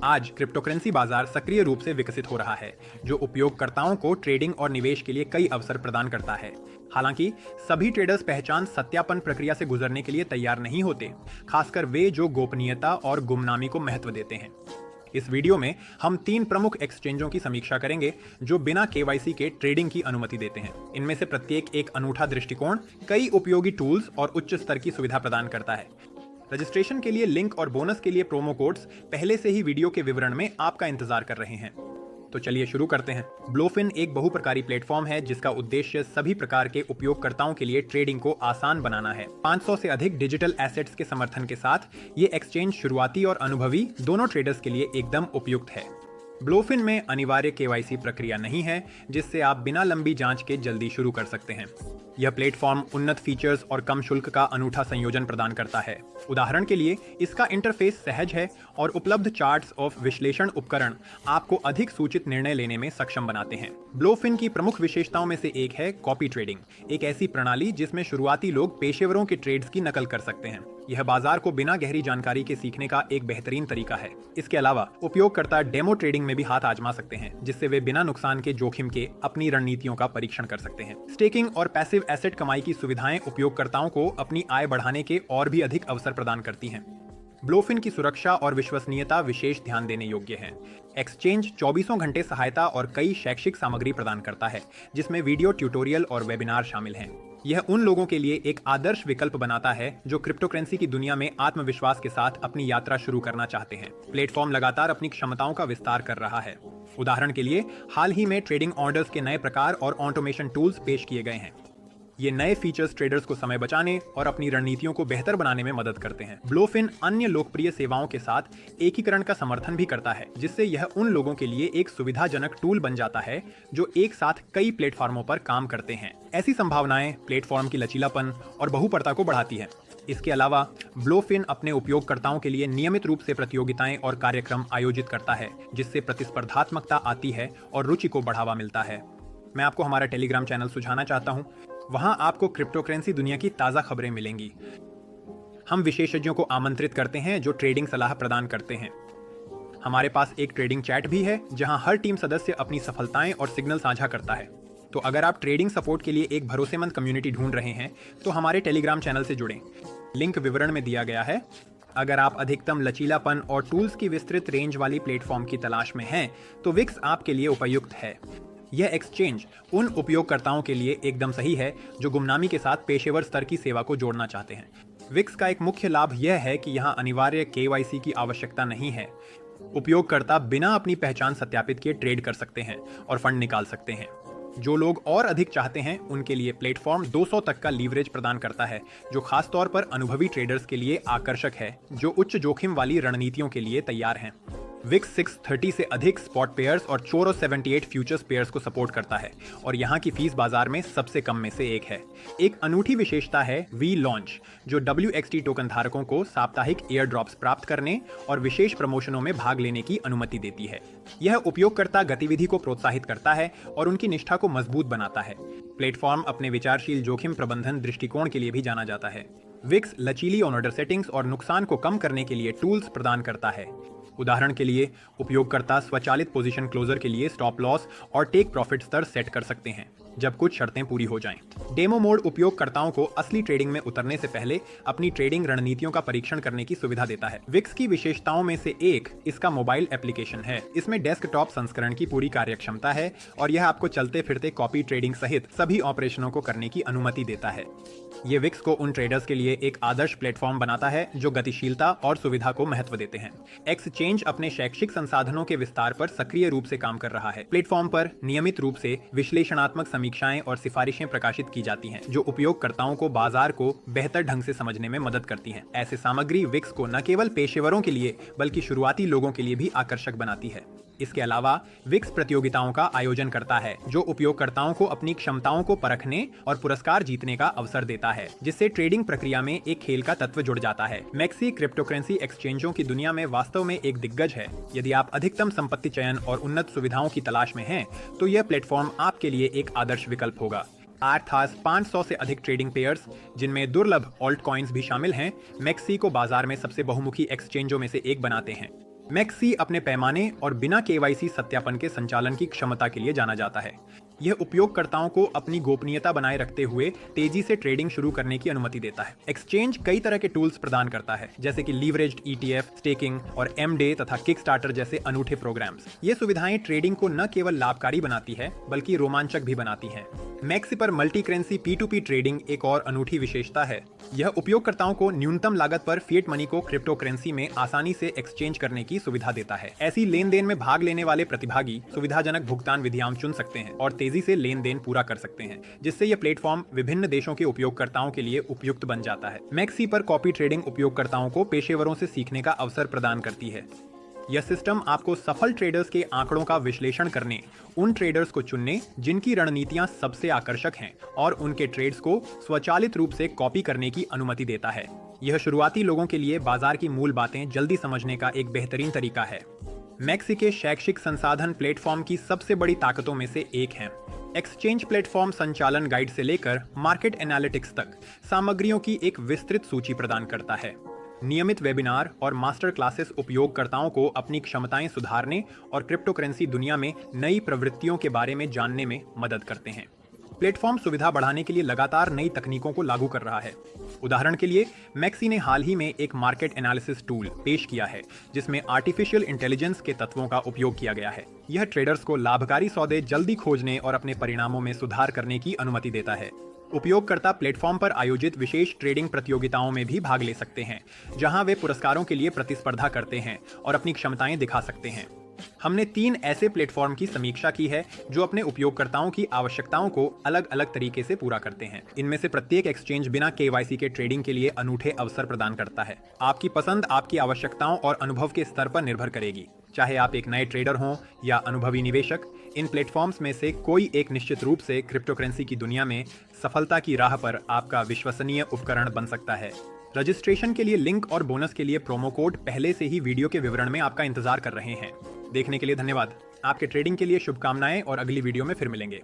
आज क्रिप्टोकरेंसी बाजार सक्रिय रूप से विकसित हो रहा है, जो उपयोगकर्ताओं को ट्रेडिंग और निवेश के लिए कई अवसर प्रदान करता है। हालांकि सभी ट्रेडर्स पहचान सत्यापन प्रक्रिया से गुजरने के लिए तैयार नहीं होते, खासकर वे जो गोपनीयता और गुमनामी को महत्व देते हैं। इस वीडियो में हम 3 प्रमुख एक्सचेंजों की समीक्षा करेंगे जो बिना केवाईसी के ट्रेडिंग की अनुमति देते हैं। इनमें से प्रत्येक एक अनूठा दृष्टिकोण, कई उपयोगी टूल्स और उच्च स्तर की सुविधा प्रदान करता है। रजिस्ट्रेशन के लिए लिंक और बोनस के लिए प्रोमो कोड्स पहले से ही वीडियो के विवरण में आपका इंतजार कर रहे हैं। तो चलिए शुरू करते हैं। ब्लोफिन एक बहुप्रकारी प्लेटफॉर्म है जिसका उद्देश्य सभी प्रकार के उपयोगकर्ताओं के लिए ट्रेडिंग को आसान बनाना है। 500 से अधिक डिजिटल एसेट्स के समर्थन के साथ ये एक्सचेंज शुरुआती और अनुभवी दोनों ट्रेडर्स के लिए एकदम उपयुक्त है। ब्लोफिन में अनिवार्य केवाईसी प्रक्रिया नहीं है, जिससे आप बिना लंबी जांच के जल्दी शुरू कर सकते हैं। यह प्लेटफॉर्म उन्नत फीचर्स और कम शुल्क का अनूठा संयोजन प्रदान करता है। उदाहरण के लिए इसका इंटरफेस सहज है और उपलब्ध चार्ट्स ऑफ विश्लेषण उपकरण आपको अधिक सूचित निर्णय लेने में सक्षम बनाते हैं। ब्लोफिन की प्रमुख विशेषताओं में से एक है कॉपी ट्रेडिंग, एक ऐसी प्रणाली जिसमें शुरुआती लोग पेशेवरों के ट्रेड्स की नकल कर सकते हैं। यह बाजार को बिना गहरी जानकारी के सीखने का एक बेहतरीन तरीका है। इसके अलावा उपयोगकर्ता डेमो ट्रेडिंग में भी हाथ आजमा सकते हैं, जिससे वे बिना नुकसान के जोखिम के अपनी रणनीतियों का परीक्षण कर सकते हैं। स्टेकिंग और पैसिव एसेट कमाई की सुविधाएं उपयोगकर्ताओं को अपनी आय बढ़ाने के और भी अधिक अवसर प्रदान करती हैं। ब्लोफिन की सुरक्षा और विश्वसनीयता विशेष ध्यान देने योग्य है। एक्सचेंज 24 घंटे सहायता और कई शैक्षिक सामग्री प्रदान करता है, जिसमें वीडियो ट्यूटोरियल और वेबिनार शामिल हैं। यह उन लोगों के लिए एक आदर्श विकल्प बनाता है जो क्रिप्टोकरेंसी की दुनिया में आत्मविश्वास के साथ अपनी यात्रा शुरू करना चाहते हैं। प्लेटफॉर्म लगातार अपनी क्षमताओं का विस्तार कर रहा है। उदाहरण के लिए हाल ही में ट्रेडिंग ऑर्डर्स के नए प्रकार और ऑटोमेशन टूल्स पेश किए गए हैं। ये नए फीचर्स ट्रेडर्स को समय बचाने और अपनी रणनीतियों को बेहतर बनाने में मदद करते हैं। ब्लोफिन अन्य लोकप्रिय सेवाओं के साथ एकीकरण का समर्थन भी करता है, जिससे यह उन लोगों के लिए एक सुविधाजनक टूल बन जाता है जो एक साथ कई प्लेटफॉर्मों पर काम करते हैं। ऐसी संभावनाएं प्लेटफॉर्म की लचीलापन और बहुपरता को बढ़ाती है। इसके अलावा ब्लोफिन अपने उपयोगकर्ताओं के लिए नियमित रूप से प्रतियोगिताएं और कार्यक्रम आयोजित करता है, जिससे प्रतिस्पर्धात्मकता आती है और रुचि को बढ़ावा मिलता है। मैं आपको हमारा टेलीग्राम चैनल सुझाना चाहता हूं। वहां आपको क्रिप्टोकरेंसी दुनिया की ताज़ा खबरें मिलेंगी। हम विशेषज्ञों को आमंत्रित करते हैं जो ट्रेडिंग सलाह प्रदान करते हैं। हमारे पास एक ट्रेडिंग चैट भी है जहां हर टीम सदस्य अपनी सफलताएं और सिग्नल साझा करता है। तो अगर आप ट्रेडिंग सपोर्ट के लिए एक भरोसेमंद कम्युनिटी ढूंढ रहे हैं तो हमारे टेलीग्राम चैनल से जुड़ें। लिंक विवरण में दिया गया है। अगर आप अधिकतम लचीलापन और टूल्स की विस्तृत रेंज वाली प्लेटफॉर्म की तलाश में हैं तो विक्स आपके लिए उपयुक्त है। यह एक्सचेंज उन उपयोगकर्ताओं के लिए एकदम सही है जो गुमनामी के साथ पेशेवर स्तर की सेवा को जोड़ना चाहते हैं। विक्स का एक मुख्य लाभ यह है कि यहाँ अनिवार्य केवाईसी की आवश्यकता नहीं है। उपयोगकर्ता बिना अपनी पहचान सत्यापित किए ट्रेड कर सकते हैं और फंड निकाल सकते हैं। जो लोग और अधिक चाहते हैं उनके लिए प्लेटफॉर्म 200 तक का लीवरेज प्रदान करता है, जो खासतौर पर अनुभवी ट्रेडर्स के लिए आकर्षक है जो उच्च जोखिम वाली रणनीतियों के लिए तैयार हैं। विक्स 630 से अधिक स्पॉट पेयर्स और 478 फ्यूचर्स पेयर्स को सपोर्ट करता है और यहाँ की फीस बाजार में सबसे कम में से एक है। एक अनूठी विशेषता है वी लॉन्च, जो WXT टोकन धारकों को साप्ताहिक एयर ड्रॉप्स प्राप्त करने और विशेष प्रमोशनों में भाग लेने की अनुमति देती है। यह उपयोगकर्ता गतिविधि को प्रोत्साहित करता है और उनकी निष्ठा को मजबूत बनाता है। प्लेटफॉर्म अपने विचारशील जोखिम प्रबंधन दृष्टिकोण के लिए भी जाना जाता है। विक्स लचीली ऑर्डर सेटिंग्स और नुकसान को कम करने के लिए टूल्स प्रदान करता है। उदाहरण के लिए उपयोगकर्ता स्वचालित पोजीशन क्लोजर के लिए स्टॉप लॉस और टेक प्रॉफिट स्तर सेट कर सकते हैं जब कुछ शर्तें पूरी हो जाएं। डेमो मोड उपयोगकर्ताओं को असली ट्रेडिंग में उतरने से पहले अपनी ट्रेडिंग रणनीतियों का परीक्षण करने की सुविधा देता है। विक्स की विशेषताओं में से एक इसका मोबाइल एप्लीकेशन है। इसमें डेस्कटॉप संस्करण की पूरी कार्यक्षमता है और यह आपको चलते फिरते कॉपी ट्रेडिंग सहित सभी ऑपरेशनों को करने की अनुमति देता है। ये विक्स को उन ट्रेडर्स के लिए एक आदर्श प्लेटफॉर्म बनाता है जो गतिशीलता और सुविधा को महत्व देते हैं। एक्सचेंज अपने शैक्षिक संसाधनों के विस्तार पर सक्रिय रूप से काम कर रहा है। प्लेटफॉर्म पर नियमित रूप से विश्लेषणात्मक समीक्षाएं और सिफारिशें प्रकाशित की जाती हैं, जो उपयोगकर्ताओं को बाजार को बेहतर ढंग से समझने में मदद करती हैं। ऐसे सामग्री विक्स को न केवल पेशेवरों के लिए बल्कि शुरुआती लोगों के लिए भी आकर्षक बनाती है। इसके अलावा विक्स प्रतियोगिताओं का आयोजन करता है जो उपयोगकर्ताओं को अपनी क्षमताओं को परखने और पुरस्कार जीतने का अवसर देता है, जिससे ट्रेडिंग प्रक्रिया में एक खेल का तत्व जुड़ जाता है। मैक्सी क्रिप्टोकरेंसी एक्सचेंजों की दुनिया में वास्तव में एक दिग्गज है। यदि आप अधिकतम संपत्ति चयन और उन्नत सुविधाओं की तलाश में हैं, तो यह प्लेटफॉर्म आपके लिए एक आदर्श विकल्प होगा। अर्थात 500 से अधिक ट्रेडिंग पेयर्स, जिनमें दुर्लभ ऑल्ट कॉइन्स भी शामिल हैं, मैक्सी को बाजार में सबसे बहुमुखी एक्सचेंजों में से एक बनाते हैं। मैक्सी अपने पैमाने और बिना केवाईसी सत्यापन के संचालन की क्षमता के लिए जाना जाता है। यह उपयोगकर्ताओं को अपनी गोपनीयता बनाए रखते हुए तेजी से ट्रेडिंग शुरू करने की अनुमति देता है। एक्सचेंज कई तरह के टूल्स प्रदान करता है, जैसे कि लीवरेज्ड ईटीएफ, स्टेकिंग और एमडे तथा किकस्टार्टर जैसे अनूठे प्रोग्राम्स। ये सुविधाएं ट्रेडिंग को न केवल लाभकारी बनाती है बल्कि रोमांचक भी बनाती हैं। मैक्सी पर मल्टी करेंसी P2P ट्रेडिंग एक और अनूठी विशेषता है। यह उपयोगकर्ताओं को न्यूनतम लागत पर फिएट मनी को क्रिप्टो करेंसी में आसानी से एक्सचेंज करने की सुविधा देता है। ऐसी लेन देन में भाग लेने वाले प्रतिभागी सुविधाजनक भुगतान विधियां चुन सकते हैं और तेजी से लेन देन पूरा कर सकते हैं, जिससे यह प्लेटफॉर्म विभिन्न देशों के उपयोगकर्ताओं के लिए उपयुक्त बन जाता है। मैक्सी पर कॉपी ट्रेडिंग उपयोगकर्ताओं को पेशेवरों से सीखने का अवसर प्रदान करती है। यह सिस्टम आपको सफल ट्रेडर्स के आंकड़ों का विश्लेषण करने, उन ट्रेडर्स को चुनने जिनकी रणनीतियां सबसे आकर्षक हैं और उनके ट्रेड्स को स्वचालित रूप से कॉपी करने की अनुमति देता है। यह शुरुआती लोगों के लिए बाजार की मूल बातें जल्दी समझने का एक बेहतरीन तरीका है। मैक्सी के शैक्षिक संसाधन प्लेटफॉर्म की सबसे बड़ी ताकतों में से एक है। एक्सचेंज प्लेटफॉर्म संचालन गाइड से लेकर मार्केट एनालिटिक्स तक सामग्रियों की एक विस्तृत सूची प्रदान करता है। नियमित वेबिनार और मास्टर क्लासेस उपयोगकर्ताओं को अपनी क्षमताएं सुधारने और क्रिप्टो करेंसी दुनिया में नई प्रवृत्तियों के बारे में जानने में मदद करते हैं। प्लेटफॉर्म सुविधा बढ़ाने के लिए लगातार नई तकनीकों को लागू कर रहा है। उदाहरण के लिए मैक्सी ने हाल ही में एक मार्केट एनालिसिस टूल पेश किया है, जिसमें आर्टिफिशियल इंटेलिजेंस के तत्वों का उपयोग किया गया है। यह ट्रेडर्स को लाभकारी सौदे जल्दी खोजने और अपने परिणामों में सुधार करने की अनुमति देता है। उपयोगकर्ता प्लेटफॉर्म पर आयोजित विशेष ट्रेडिंग प्रतियोगिताओं में भी भाग ले सकते हैं, जहां वे पुरस्कारों के लिए प्रतिस्पर्धा करते हैं और अपनी क्षमताएं दिखा सकते हैं। हमने 3 ऐसे प्लेटफॉर्म की समीक्षा की है जो अपने उपयोगकर्ताओं की आवश्यकताओं को अलग अलग तरीके से पूरा करते हैं। इनमें से प्रत्येक एक्सचेंज बिना केवाईसी के ट्रेडिंग के लिए अनूठे अवसर प्रदान करता है। आपकी पसंद आपकी आवश्यकताओं और अनुभव के स्तर पर निर्भर करेगी। चाहे आप एक नए ट्रेडर हों या अनुभवी निवेशक, इन प्लेटफॉर्म्स में से कोई एक निश्चित रूप से क्रिप्टो करेंसी की दुनिया में सफलता की राह पर आपका विश्वसनीय उपकरण बन सकता है। रजिस्ट्रेशन के लिए लिंक और बोनस के लिए प्रोमो कोड पहले से ही वीडियो के विवरण में आपका इंतजार कर रहे हैं। देखने के लिए धन्यवाद। आपके ट्रेडिंग के लिए शुभकामनाएं और अगली वीडियो में फिर मिलेंगे।